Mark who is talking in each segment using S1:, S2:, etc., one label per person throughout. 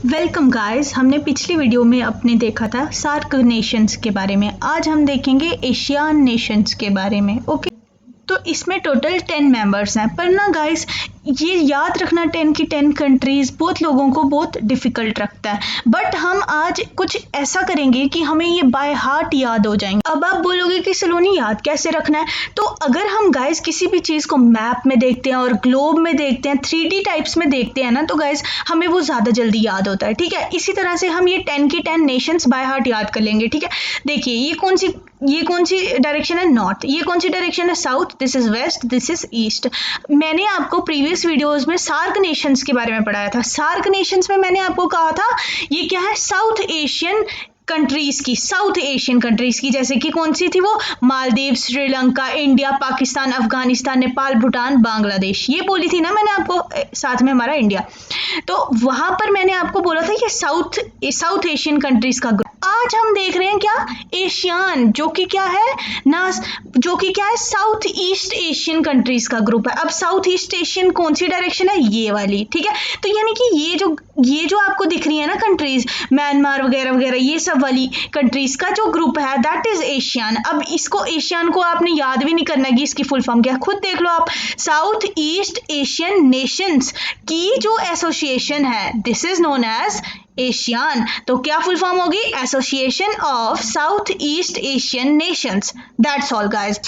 S1: Welcome guys. हमने पिछली video में अपने देखा था सार्क नेशंस के बारे में। आज हम देखेंगे एशियान नेशंस के बारे में। ओके, तो इसमें टोटल 10 मेंबर्स हैं, पर ना गाइस ये याद रखना 10 की 10 कंट्रीज बहुत लोगों को बहुत डिफिकल्ट रखता है। बट हम आज कुछ ऐसा करेंगे कि हमें ये बाय हार्ट याद हो जाएंगे। अब आप बोलोगे कि सलोनी याद कैसे रखना है? तो अगर हम गाइस किसी भी चीज़ को मैप में देखते हैं और ग्लोब में देखते हैं, 3D टाइप्स में देखते हैं ना, तो गाइस हमें वो ज़्यादा जल्दी याद होता है। ठीक है, इसी तरह से हम ये 10 की 10 नेशंस बाय हार्ट याद कर लेंगे। ठीक है, देखिए ये कौन सी डायरेक्शन है? नॉर्थ। ये कौन सी डायरेक्शन है? South. This is west, this is east. मैंने आपको प्रीवियस वीडियोस में सार्क नेशंस के बारे में पढ़ाया था। सार्क नेशंस में मैंने आपको कहा था ये क्या है? साउथ एशियन कंट्रीज की, साउथ एशियन कंट्रीज की, जैसे कि कौन सी थी वो? मालदीव, श्रीलंका, इंडिया, पाकिस्तान, अफगानिस्तान, नेपाल, भूटान, बांग्लादेश। ये बोली थी ना मैंने आपको, साथ में हमारा इंडिया। तो वहां पर मैंने आपको बोला था ये साउथ एशियन कंट्रीज का ग्रुप। आज हम देख रहे हैं क्या? एशियान, जो कि क्या है ना, जो कि क्या है? साउथ ईस्ट एशियन कंट्रीज का ग्रुप है। अब साउथ ईस्ट एशियन कौन सी डायरेक्शन है? ये वाली। ठीक है, तो यानी कि ये जो आपको दिख रही है ना कंट्रीज, म्यांमार वगैरह वगैरह, ये सब वाली कंट्रीज का जो ग्रुप है दैट इज एशियान। अब इसको एशियान को आपने याद भी नहीं करना कि इसकी फुल फॉर्म क्या है, खुद देख लो आप। साउथ ईस्ट एशियन नेशंस की जो एसोसिएशन है this is known as ASEAN. तो क्या फुल फॉर्म होगी? Association of South East Asian Nations. That's all guys.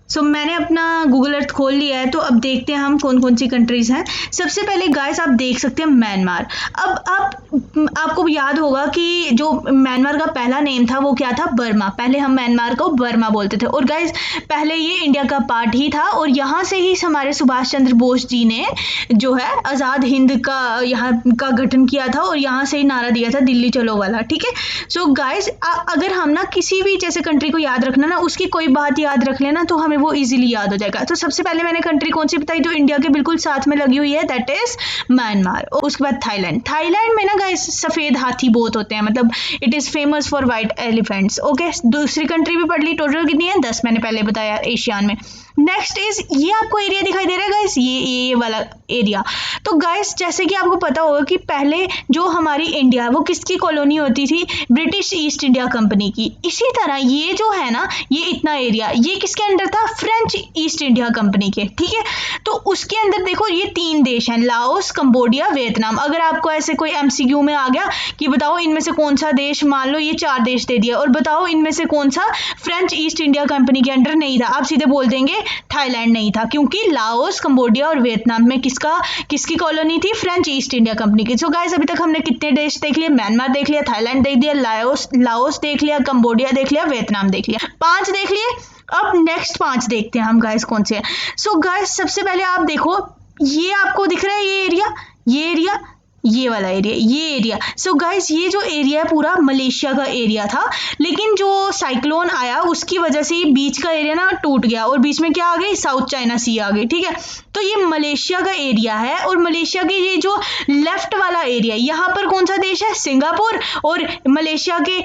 S1: So मैंने अपना गूगल अर्थ खोल लिया है, तो अब देखते हैं हम कौन कौन सी कंट्रीज हैं। सबसे पहले गाइस आप देख सकते हैं म्यांमार। अब आपको याद होगा कि जो म्यांमार का पहला नेम था वो क्या था? बर्मा। पहले हम म्यांमार को बर्मा बोलते थे। और गाइस पहले ये इंडिया का पार्ट ही था, और यहाँ से ही हमारे सुभाष चंद्र बोस जी ने जो है आज़ाद हिंद का यहाँ का गठन किया था, और यहाँ से ही नारा दिया था दिल्ली चलो वाला। ठीक है, सो गाइस अगर हम ना किसी भी जैसे कंट्री को याद रखना ना, उसकी कोई बात याद रख लेना तो हमें वो इजीली याद हो जाएगा। तो सबसे पहले मैंने कंट्री कौन सी बताई जो इंडिया के बिल्कुल साथ में लगी हुई है? That is Myanmar. और उसके बाद थाईलैंड। थाईलैंड में ना गाइस सफेद हाथी बहुत होते हैं, मतलब it is famous for white elephants. Okay, दूसरी कंट्री भी पढ़ ली। टोटल कितनी है? 10 मैंने पहले बताया एशियान में। नेक्स्ट इज, ये आपको एरिया दिखाई दे रहा है गाइस, ये वाला एरिया। तो गाइस जैसे कि आपको पता होगा कि पहले जो हमारी इंडिया है वो किसकी कॉलोनी होती थी? ब्रिटिश ईस्ट इंडिया कंपनी की। इसी तरह ये जो है ना, ये इतना एरिया ये किसके अंडर था? फ्रेंच ईस्ट इंडिया कंपनी के। ठीक है, तो उसके अंदर देखो ये 3 देश हैं, लाओस, कंबोडिया, वियतनाम। अगर आपको ऐसे कोई एमसीक्यू में आ गया कि बताओ इनमें से कौन सा देश, मान लो ये 4 देश दे दिया, और बताओ इनमें से कौन सा फ्रेंच ईस्ट इंडिया कंपनी के अंडर नहीं था, आप सीधे बोल देंगे थाईलैंड नहीं था, क्योंकि लाओस, कंबोडिया और वियतनाम में किसकी कॉलोनी थी? फ्रेंच ईस्ट इंडिया कंपनी की। सो गाइस अभी तक हमने कितने देश देख लिए? म्यांमार देख लिया, थाईलैंड देख लिया, लाओस देख लिया, कंबोडिया देख लिया, वियतनाम देख लिया। 5 देख लिए। अब नेक्स्ट 5 देखते हैं हम गाइस कौन से हैं। सो गाइस सबसे पहले आप देखो, ये आपको दिख रहा है ये वाला एरिया, ये एरिया। सो गाइस ये जो एरिया है पूरा मलेशिया का एरिया था, लेकिन जो साइक्लोन आया उसकी वजह से ये बीच का एरिया ना टूट गया, और बीच में क्या आ गई? साउथ चाइना सी आ गई। ठीक है, तो ये मलेशिया का एरिया है, और मलेशिया के ये जो लेफ्ट वाला एरिया, यहाँ पर कौन सा देश है? सिंगापुर। और मलेशिया के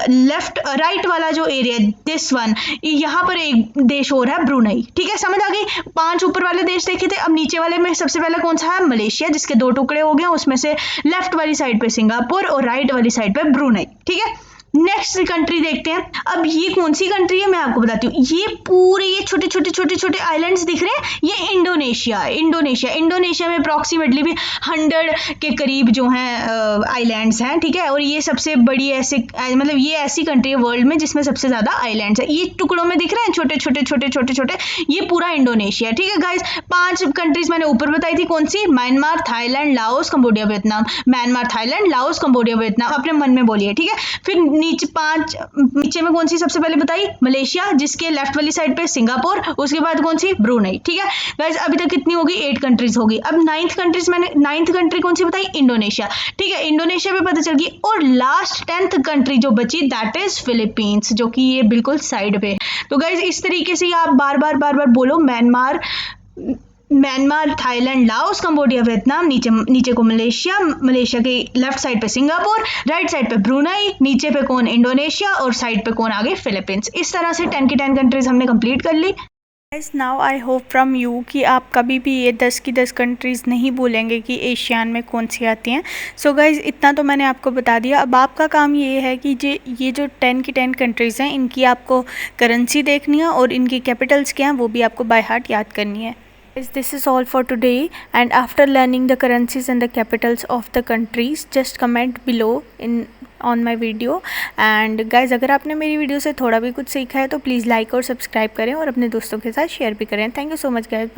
S1: लेफ्ट राइट वाला जो एरिया दिस वन, यहाँ पर एक देश और है, ब्रुनई। ठीक है, समझ आ गई? 5 ऊपर वाले देश देखे थे, अब नीचे वाले में सबसे पहले कौन सा है? मलेशिया, जिसके 2 टुकड़े हो गए, उसमें से लेफ्ट वाली साइड पे सिंगापुर और राइट वाली साइड पे ब्रुनई। ठीक है, नेक्स्ट कंट्री देखते हैं। अब ये कौन सी कंट्री है मैं आपको बताती हूँ। ये पूरे ये छोटे आइलैंड्स दिख रहे हैं, ये इंडोनेशिया है। इंडोनेशिया में अप्रॉक्सीमेटली भी 100 के करीब जो हैं आइलैंड्स हैं। ठीक है, और ये सबसे बड़ी ऐसे मतलब ये ऐसी कंट्री है वर्ल्ड में जिसमें सबसे ज्यादा आइलैंड्स है। ये टुकड़ों में दिख रहे हैं छोटे, ये पूरा इंडोनेशिया। ठीक है गाइस, 5 कंट्रीज मैंने ऊपर बताई थी, कौन सी? Myanmar, Thailand, Laos, Cambodia, Vietnam. Myanmar, Thailand, Laos, Cambodia, Vietnam अपने मन में बोलिए। ठीक है, फिर नीचे में कौन सी सबसे पहले बताई? मलेशिया, जिसके लेफ्ट वाली साइड पे सिंगापुर, उसके बाद कौन सी? ब्रुनई। ठीक है गाइस, अभी तक कितनी होगी? 8 कंट्रीज होगी। अब 9th कंट्री कौन सी बताई? इंडोनेशिया। ठीक है, इंडोनेशिया पे पता चल गई। और लास्ट 10th कंट्री जो बची दैट इज फिलीपींस, जो कि ये बिल्कुल साइड पे। तो गाइस इस तरीके से आप बार बार बोलो, Myanmar, Thailand, Laos, Cambodia, Vietnam, नीचे को मलेशिया के लेफ्ट साइड पे सिंगापुर, राइट साइड पे ब्रुनई, नीचे पे कौन? इंडोनेशिया, और साइड पे कौन? आगे फिलीपींस। इस तरह से 10 की 10 कंट्रीज हमने कंप्लीट कर ली। Guys now I hope from you कि आप कभी भी ये 10 की 10 कंट्रीज़ नहीं भूलेंगे कि एशियान में कौन सी आती हैं। सो गाइस इतना तो मैंने आपको बता दिया। अब आपका काम ये है कि ये जो 10 की 10 कंट्रीज़ हैं इनकी आपको करेंसी देखनी है और इनकी कैपिटल्स क्या हैं वो भी आपको बाय हार्ट याद करनी है। This is all for today, and after learning the currencies and the capitals of the countries, just comment below on my video. And guys अगर आपने मेरी वीडियो से थोड़ा भी कुछ सीखा है तो प्लीज़ लाइक और सब्सक्राइब करें और अपने दोस्तों के साथ शेयर भी करें। Thank you so much guys.